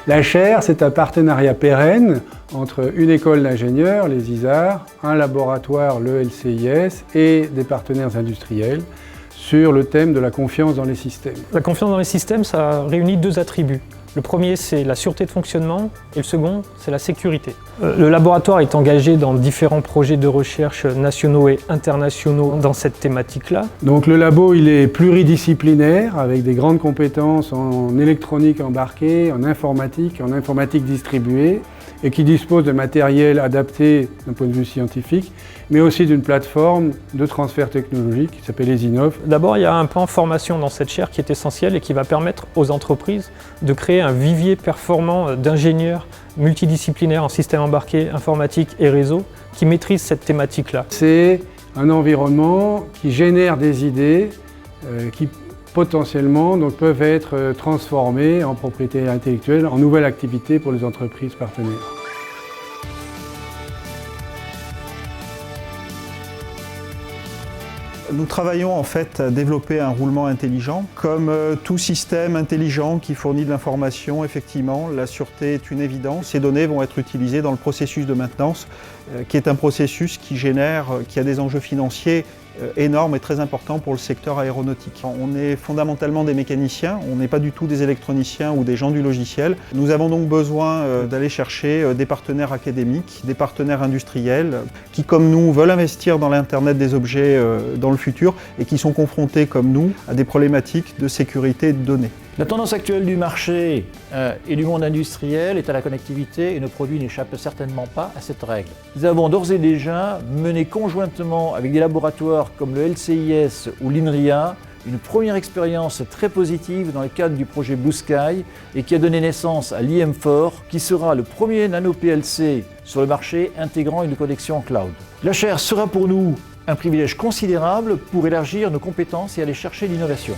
La chaire, c'est un partenariat pérenne entre une école d'ingénieurs, les ISAR, un laboratoire, le LCIS, et des partenaires industriels sur le thème de la confiance dans les systèmes. La confiance dans les systèmes, ça réunit deux attributs. Le premier, c'est la sûreté de fonctionnement et le second, c'est la sécurité. Le laboratoire est engagé dans différents projets de recherche nationaux et internationaux dans cette thématique-là. Donc le labo, il est pluridisciplinaire avec des grandes compétences en électronique embarquée, en informatique distribuée et qui dispose de matériel adapté d'un point de vue scientifique, mais aussi d'une plateforme de transfert technologique qui s'appelle ESINOV. D'abord, il y a un pan formation dans cette chaire qui est essentiel et qui va permettre aux entreprises de créer un vivier performant d'ingénieurs multidisciplinaires en système embarqué, informatique et réseau qui maîtrisent cette thématique-là. C'est un environnement qui génère des idées qui potentiellement peuvent être transformées en propriété intellectuelle, en nouvelles activités pour les entreprises partenaires. Nous travaillons en fait à développer un roulement intelligent. Comme tout système intelligent qui fournit de l'information, effectivement, la sûreté est une évidence. Ces données vont être utilisées dans le processus de maintenance, qui est un processus qui a des enjeux financiers énormes et très importants pour le secteur aéronautique. On est fondamentalement des mécaniciens, on n'est pas du tout des électroniciens ou des gens du logiciel. Nous avons donc besoin d'aller chercher des partenaires académiques, des partenaires industriels qui, comme nous, veulent investir dans l'Internet des objets dans le futur et qui sont confrontés, comme nous, à des problématiques de sécurité de données. La tendance actuelle du marché et du monde industriel est à la connectivité et nos produits n'échappent certainement pas à cette règle. Nous avons d'ores et déjà mené conjointement avec des laboratoires comme le LCIS ou l'INRIA une première expérience très positive dans le cadre du projet Blue Sky et qui a donné naissance à l'IM4 qui sera le premier nano-PLC sur le marché intégrant une connexion en cloud. La chaire sera pour nous un privilège considérable pour élargir nos compétences et aller chercher l'innovation.